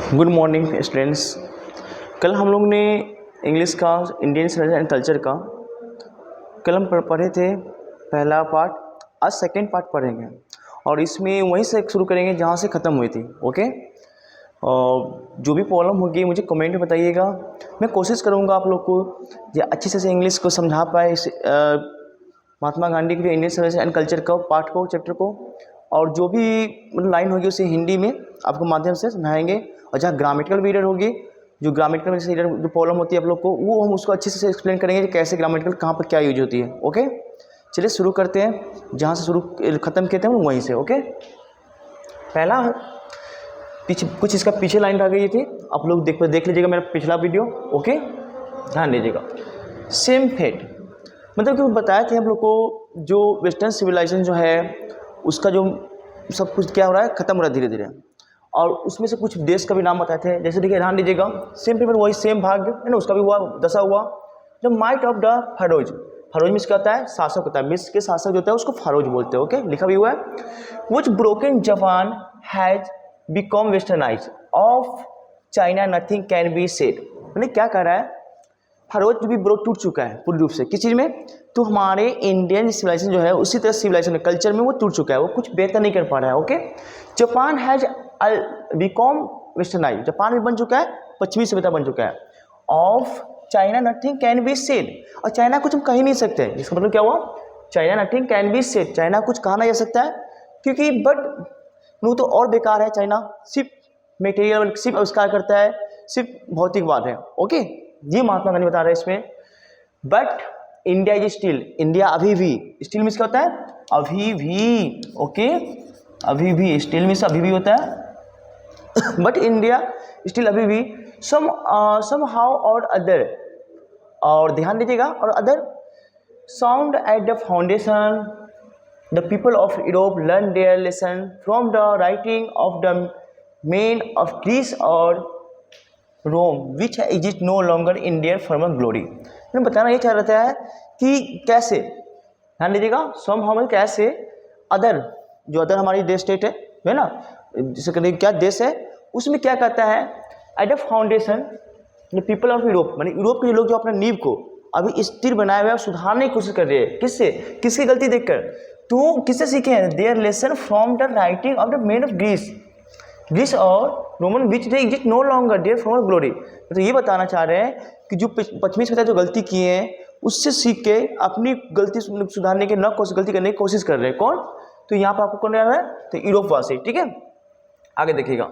Good morning students. कल हम लोग ने इंग्लिश का इंडियन स्टडीज एंड कल्चर का कल हम पढ़े थे पहला पार्ट। आज सेकंड पार्ट पढ़ेंगे और इसमें वहीं से शुरू करेंगे जहाँ से ख़त्म हुई थी। ओके, और जो भी प्रॉब्लम होगी मुझे कमेंट में बताइएगा। मैं कोशिश करूँगा आप लोग को ये अच्छे से इंग्लिश को समझा पाए, इस महात्मा गांधी के इंडियन स्टडीज एंड कल्चर का पार्ट को, चैप्टर को, और जो भी मतलब लाइन होगी उसे हिंदी में आपको माध्यम से समझाएंगे। और जहाँ ग्रामेटिकल रीडर होगी, जो ग्रामेटिकल में रीडर जो प्रॉब्लम होती है आप लोग को, वो हम उसको अच्छे से एक्सप्लेन करेंगे कि कैसे ग्रामेटिकल कहाँ पर क्या यूज होती है। ओके, चलिए शुरू करते हैं जहाँ से शुरू ख़त्म किए थे हम वहीं से। ओके, पहला पीछे कुछ इसका पीछे लाइन रह गई थी, आप लोग देख लीजिएगा मेरा पिछला वीडियो। ओके, ध्यान दीजिएगा। सेम फेट मतलब कि बताया थे हम लोग को, जो वेस्टर्न सिविलाइजेशन जो है उसका जो सब कुछ क्या हो रहा है, ख़त्म हो रहा है धीरे धीरे। और उसमें से कुछ देश का भी नाम बताए थे, जैसे देखिए ध्यान दीजिएगा। सेम पेपर वही सेम भाग है ना, उसका भी हुआ दशा हुआ। जो might of the furrows, furrows miss क्या होता है, शासक होता है। मिस के शासक जो होता है उसको फरोज बोलते हैं। ओके, लिखा भी हुआ है। Which broken Japan has become westernise of China nothing can be said. मैंने क्या कह रहा है, फरोज जो भी ब्रोक टूट चुका है पूरी रूप से किस चीज़ में, तो हमारे इंडियन सिविलाइजेशन जो है उसी तरह सिविलाइजेशन कल्चर में वो टूट चुका है, वो कुछ बेहतर नहीं कर पा रहा है। Okay, Japan has become westernize, Japan भी बन चुका है, पश्चिमी सभ्यता बन चुका है। Of China nothing can be said, और चाइना कुछ हम कह ही नहीं सकते। इसका मतलब क्या हुआ, China nothing can be said, China कुछ कहा नहीं जा सकता है, क्योंकि बट वो तो और बेकार है। चाइना सिर्फ मेटेरियल, सिर्फ आविष्कार करता है, सिर्फ भौतिकवाद है। ओके, ये महात्मा गांधी बता रहे हैं इसमें। But India is still, India अभी भी, स्टिल मीन्स क्या होता है, अभी भी। ओके, अभी भी, स्टिल मीन्स अभी भी होता है। बट इंडिया स्टिल अभी भी सम हाउ और अदर, और ध्यान दीजिएगा, और other sound at the foundation the people of Europe learn their lesson from the writing of the men of Greece और Rome which exist no longer in their former glory. मैं बताना ये चाह रहा है कि कैसे, ध्यान दीजिएगा, सम हाउ में कैसे अदर, जो अदर हमारी देश स्टेट है ना, जिसे कहते क्या देश है, उसमें क्या कहता है, eight the foundation the people of Europe, मानी यूरोप के लोग जो अपने नींव को अभी स्थिर बनाए हुए सुधारने की कोशिश कर रहे हैं। किससे, किसकी गलती देखकर, तो किससे सीखे हैं, their lesson from the writing of the men of Greece और Roman which they exist no longer their for glory. तो ये बताना चाह रहे हैं कि जो पश्चिमी सभ्यता जो गलती किए हैं उससे सीख के अपनी गलती सुधारने के गलती करने की कोशिश कर रहे हैं। कौन, तो यहाँ पर आपको कौन आ रहा है, तो यूरोप वासी। ठीक है, आगे देखिएगा।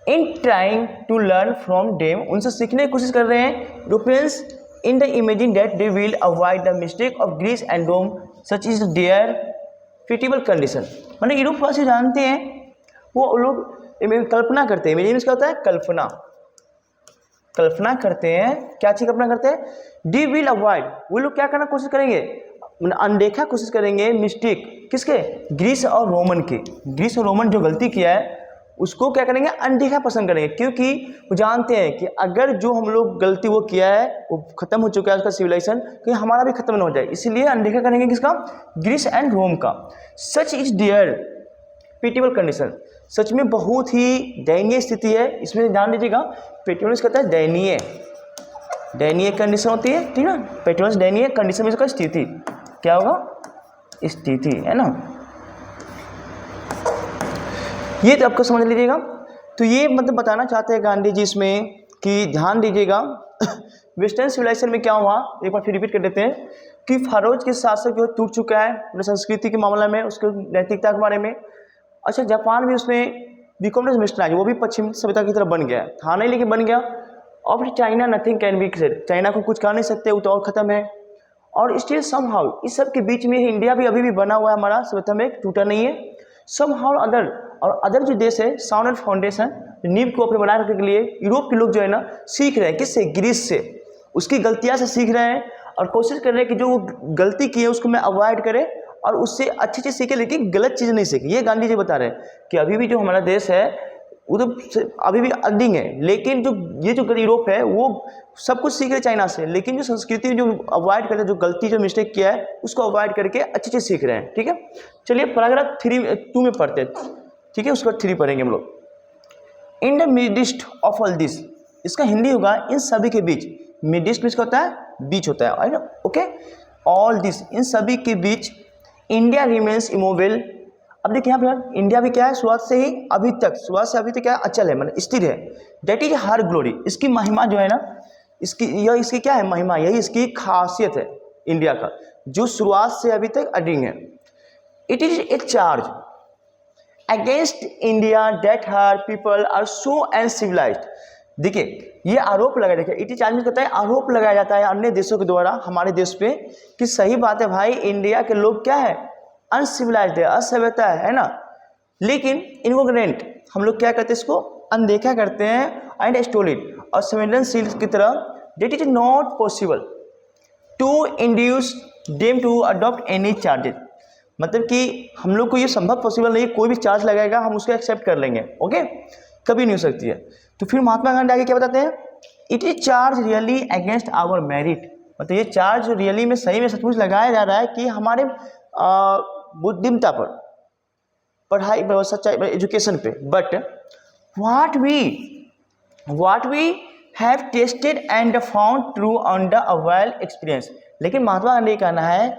In trying to learn from them, उनसे सीखने की कोशिश कर रहे हैं Europeans. In the imagine that they will avoid the mistake of Greece and Rome such is their feeble condition. मैंने यूरोप वासी जानते हैं, वो लोग कल्पना करते हैं। इमेजिन क्या होता है, कल्पना करते हैं। क्या चीज़ कल्पना करते हैं, डी विल अवॉइड, वो लोग क्या करना कोशिश करेंगे, अनदेखा कोशिश करेंगे मिस्टेक किसके, ग्रीस और रोमन के। ग्रीस और रोमन जो गलती किया है उसको क्या करेंगे, अनदेखा पसंद करेंगे, क्योंकि वो जानते हैं कि अगर जो हम लोग गलती वो किया है वो खत्म हो चुका है उसका सिविलाइजेशन, कहीं हमारा भी खत्म ना हो जाए, इसलिए अनदेखा करेंगे किसका, ग्रीस एंड रोम का। सच इज डियर पिटिबल कंडीशन, सच में बहुत ही दयनीय स्थिति है। इसमें ध्यान दीजिएगा, पेटिबल कहता है दयनीय कंडीशन होती है, ठीक है ना। पेटिबल दयनीय कंडीशन में इसका स्थिति क्या होगा, स्थिति है ना। ये तो आपको समझ लीजिएगा। तो ये मतलब बताना चाहते हैं गांधी जी इसमें कि ध्यान दीजिएगा। वेस्टर्न सिविलाइजेशन में क्या हुआ, एक बार फिर रिपीट कर देते हैं कि फरोज के शासक जो टूट चुका है अपने संस्कृति के मामला में, उसके नैतिकता के बारे में। अच्छा, जापान भी उसमें बिकम वेस्टर्नाइज, वो भी पश्चिम सभ्यता की तरफ बन गया, था नहीं लेकिन बन गया। और China nothing can be said, China को कुछ कह नहीं सकते, वो तो और ख़त्म है। और स्टिल सम हाउ, इस सब के बीच में इंडिया भी अभी भी बना हुआ है, हमारा सभ्यता में टूटा नहीं है। सम हाउ अदर, और अदर जो देश है साउंड एंड फाउंडेशन, नींव को अपने बनाए रखने के लिए यूरोप के लोग जो है ना सीख रहे हैं किससे, ग्रीस से, उसकी गलतियाँ से सीख रहे हैं और कोशिश कर रहे हैं कि जो गलती की है उसको मैं अवॉइड करें और उससे अच्छी चीज़ सीखे, लेकिन गलत चीज़ नहीं सीखे। ये गांधी जी बता रहे हैं कि अभी भी जो हमारा देश है वो तो अभी भी अर्निंग है, लेकिन जो ये जो यूरोप है वो सब कुछ सीख रहे चाइना से, लेकिन जो संस्कृति जो अवॉइड करते हैं, जो गलती जो मिस्टेक किया है उसको अवॉइड करके अच्छी चीज़ सीख रहे हैं। ठीक है, चलिए पैराग्राफ 2 में पढ़ते हैं। ठीक है, उसके बाद 3 पढ़ेंगे हम लोग। In the midst of all this, इसका हिंदी होगा इन सभी के बीच। मिडिस्ट बीच का होता है, बीच होता है, ओके। ऑल दिस, इन सभी के बीच, इंडिया रिमेन्स इमोवेल। अब देखिए यहाँ पे इंडिया भी क्या है, शुरुआत से ही अभी तक, शुरुआत से अभी तक क्या है, अचल है, मतलब स्थिर है। दैट इज हर ग्लोरी, इसकी महिमा जो है ना, इसकी क्या है, महिमा, यही इसकी खासियत है इंडिया का, जो शुरुआत से अभी तक अडिंग है। It is a charge against India that her people are so uncivilized. देखिए ये आरोप लगाया, देखिए इट इज चार्ज कहता है आरोप लगाया जाता है अन्य देशों के द्वारा हमारे देश पे कि सही बात है भाई, इंडिया के लोग क्या है, अनसिविलाइज्ड है, असभ्यता है ना। लेकिन इनवोग्रेंट, हम लोग क्या करते हैं, इसको अनदेखा करते हैं, एंड स्टोलिड, और संवेदनशील की तरह। That is not possible to induce them to adopt any charges, मतलब कि हम लोग को ये संभव पॉसिबल नहीं, कोई भी चार्ज लगाएगा हम उसको एक्सेप्ट कर लेंगे, ओके, कभी नहीं हो सकती है। तो फिर महात्मा गांधी आगे क्या बताते हैं, it is charge really against our merit, मतलब ये चार्ज रियली में, सही में, सचमुच लगाया जा रहा है कि हमारे बुद्धिमत्ता पर, पढ़ाई पर, सच्चाई, एजुकेशन पे। But what we have tested and found true on the anvil experience. लेकिन महात्मा गांधी का कहना है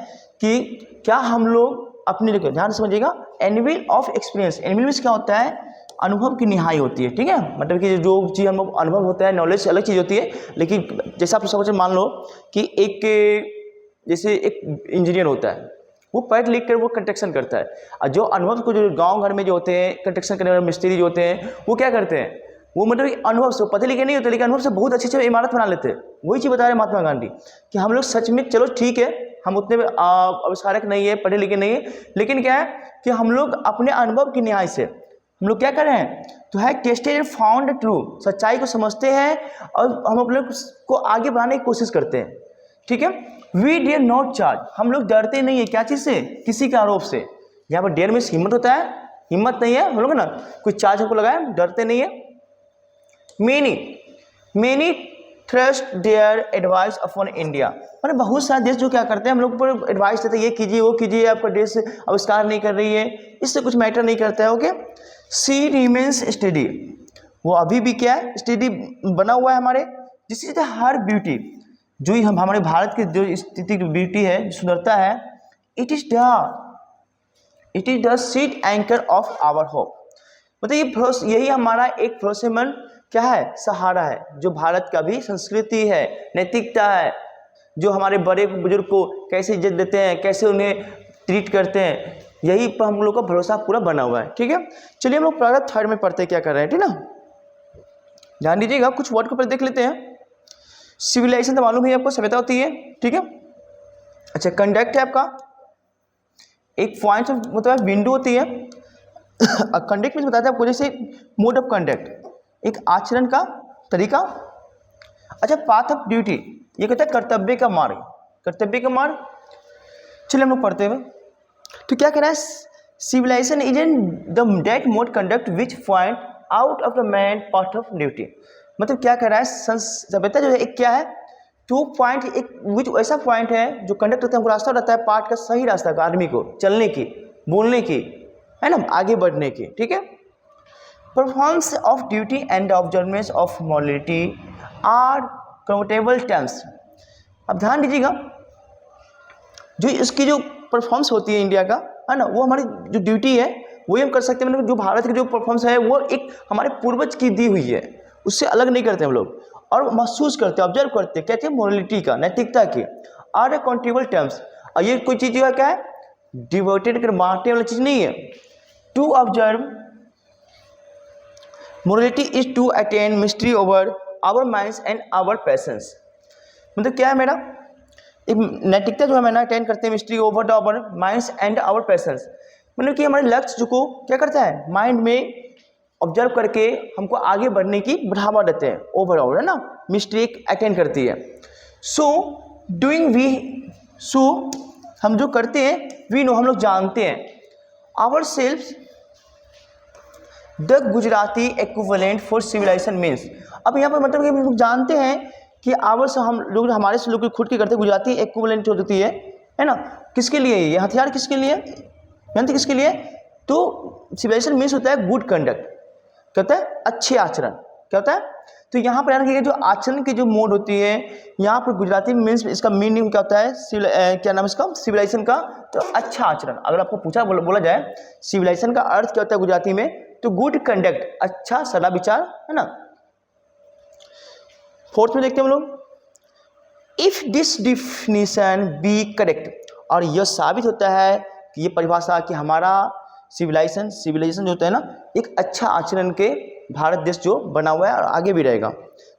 कि क्या हम लोग अपने, ध्यान से समझिएगा, एनविल ऑफ एक्सपीरियंस, एनविल में क्या होता है, अनुभव की निहाई होती है, ठीक है, मतलब कि जो चीज़ हम लोग अनुभव होता है, नॉलेज अलग चीज़ होती है। लेकिन जैसा आप सब मान लो कि जैसे एक इंजीनियर होता है, वो पढ़ लिख कर वो कंस्ट्रक्शन करता है, और जो अनुभव को, जो गांव घर में जो होते हैं कंस्ट्रक्शन करने वाले मिस्त्री जो होते हैं, वो क्या करते हैं, वो मतलब अनुभव से, पढ़े लिखे नहीं होते लेकिन अनुभव से बहुत अच्छी अच्छी इमारत बना लेते हैं। वही चीज़ बता रहे महात्मा गांधी कि हम लोग सच में, चलो ठीक है, हम उतने आविष्कारक नहीं है, पढ़े लिखे नहीं है, लेकिन क्या है कि हम लोग अपने अनुभव की निहाई से हम लोग क्या कर रहे हैं, तो है टेस्टेड एंड फाउंड ट्रू, सच्चाई को समझते हैं और हम अपने को आगे बढ़ाने की कोशिश करते हैं, ठीक है। वी डेयर नॉट चार्ज, हम लोग डरते नहीं है, क्या चीज़ से, किसी के आरोप से। यहाँ पर डेयर में हिम्मत होता है, हिम्मत नहीं है हम लोग ना, कोई चार्ज हमको लगाए, डरते नहीं है। Many trust their advice upon India, मतलब बहुत सारे देश जो क्या करते हैं, हम लोग पर एडवाइस देते हैं, ये कीजिए वो कीजिए, आपका देश आविष्कार नहीं कर रही है, इससे कुछ मैटर नहीं करता है, ओके। सी रिमेन्स स्टडी, वो अभी भी क्या है, स्टडी बना हुआ है हमारे, जिस चीज़ हर ब्यूटी, जो हम हमारे भारत की जो स्थिति की ब्यूटी है, सुंदरता है, it is the sheet anchor of our hope, मतलब यही हमारा एक भरोसेमंद क्या है, सहारा है, जो भारत का भी संस्कृति है, नैतिकता है, जो हमारे बड़े बुजुर्ग को कैसे इज्जत देते हैं, कैसे उन्हें ट्रीट करते हैं, यही पर हम लोग का भरोसा पूरा बना हुआ है, ठीक है। चलिए हम लोग पैराग्राफ 3 में पढ़ते क्या कर रहे हैं, ठीक ना, ध्यान दीजिएगा, कुछ वर्ड के ऊपर देख लेते हैं। सिविलाइजेशन तो मालूम है आपको, सभ्यता होती है, ठीक है। अच्छा, कंडक्ट है आपका एक पॉइंट, मतलब विंडो होती है। कंडक्ट में बताते हैं आपको, जैसे मोड ऑफ कंडक्ट, एक आचरण का तरीका। अच्छा, पाथ ऑफ ड्यूटी, ये कहता है कर्तव्य का मार्ग, कर्तव्य का मार्ग। चलिए हम लोग पढ़ते हुए, तो क्या कह रहा है, civilization is an the that mode conduct which point out of the man path of duty, मतलब क्या कह रहा है, सभ्यता जो है एक क्या है, टू पॉइंट, एक विच ऐसा पॉइंट है जो कंडक्ट होता है, हमको रास्ता रहता है, पार्ट का सही रास्ता का, आदमी को चलने की, बोलने की, है ना, आगे बढ़ने की, ठीक है। Performance of duty and observance of morality are convertible terms. अब ध्यान दीजिएगा, जो इसकी जो परफॉर्मेंस होती है इंडिया का, है ना, वो हमारी जो ड्यूटी है वही हम कर सकते हैं, मतलब जो भारत की जो परफॉर्मेंस है वो एक हमारे पूर्वज की दी हुई है, उससे अलग नहीं करते हम लोग, और महसूस करते हैं, ऑब्जर्व करते हैं, कहते हैं मॉरलिटी का, नैतिकता की, आर काउंटेबल टर्म्स। और ये कोई चीज़ जो है क्या है, डिवोटेड कर बांटने वाली चीज़ नहीं है। To observe morality is to attain mastery over our minds and our passions, मतलब क्या है मेरा, एक नैतिकता जो है मैंने अटेन करते हैं, mastery over the our minds and our passions, मतलब कि हमारे लक्ष्य को क्या करता है, माइंड में ऑब्जर्व करके हमको आगे बढ़ने की बढ़ावा देते हैं, ओवरऑल, है ना, मिस्ट्री अटेन करती है। सो डूइंग वी, सो हम जो करते हैं, वी नो, हम लोग जानते हैं, our self the Gujarati equivalent for civilization means. अब यहाँ पर मतलब कि हम लोग जानते हैं कि आवर से हम लोग, हमारे से लोग खुद की करते हैं, गुजराती इक्विवेलेंट होती है ना, किसके लिए ये हथियार, किसके लिए, जानते किसके लिए, तो सिविलाइजेशन मीन्स होता है गुड कंडक्ट, क्या होता है, अच्छे आचरण। क्या होता है, तो यहाँ पर याद रखिएगा जो आचरण की जो मोड होती है, यहाँ पर गुजराती में मीन्स इसका मीनिंग क्या होता है, क्या नाम इसका, सिविलाइजेशन का, तो अच्छा आचरण। अगर आपको पूछा बोला जाए सिविलाइजेशन का अर्थ क्या होता है गुजराती में, तो गुड कंडक्ट, अच्छा सदा विचार, है ना। फोर्थ में देखते हैं हम लोग, if this definition be correct, और यह साबित होता है कि ये परिभाषा कि हमारा सिविलाइजेशन जो होता है ना, एक अच्छा आचरण के भारत देश जो बना हुआ है और आगे भी रहेगा।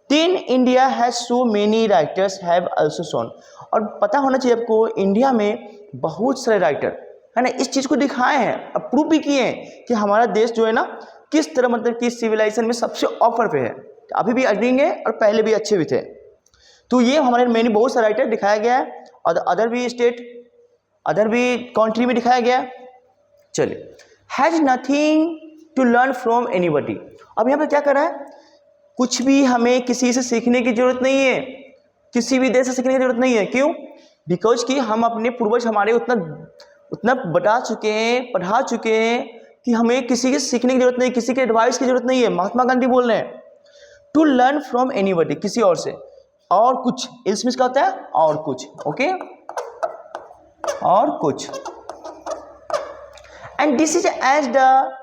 Then India has so many writers have also shown, और पता होना चाहिए आपको इंडिया में बहुत सारे राइटर है ना इस चीज़ को दिखाए हैं और प्रूव भी किए हैं कि हमारा देश जो है ना किस तरह मतलब कि सिविलाइजेशन में सबसे ऑफर पे है, अभी भी अर्निंग है और पहले भी अच्छे भी थे। तो ये हमारे मैंने बहुत सारे राइटर दिखाया गया है और अदर भी स्टेट, अदर भी कंट्री में दिखाया गया है। चलिए, has nothing to learn from anybody, अब यहाँ पे क्या कर रहा है, कुछ भी हमें किसी से सीखने की जरूरत नहीं है, किसी भी देश से सीखने की जरूरत नहीं है। क्यों? बिकॉज कि हम अपने पूर्वज हमारे उतना बता चुके हैं, पढ़ा चुके हैं कि हमें किसी के सीखने की जरूरत नहीं, किसी के एडवाइस की जरूरत नहीं है। महात्मा गांधी बोल रहे हैं टू लर्न फ्रॉम एनीबडी, किसी और से, और कुछ इसमें क्या होता है, और कुछ, ओके, और कुछ, and this is as the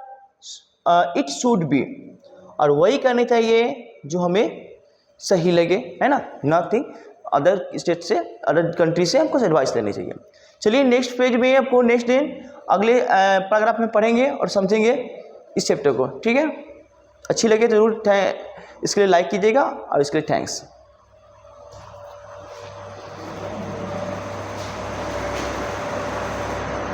it should be, और वही करनी चाहिए जो हमें सही लगे, है ना, नथिंग अदर स्टेट से, अदर कंट्री से हमको एडवाइस लेनी चाहिए। चलिए नेक्स्ट पेज में आपको नेक्स्ट दिन अगले पैराग्राफ में पढ़ेंगे और समझेंगे इस चैप्टर को, ठीक है। अच्छी लगे तो जरूर इसके लिए लाइक कीजिएगा और इसके लिए थैंक्स।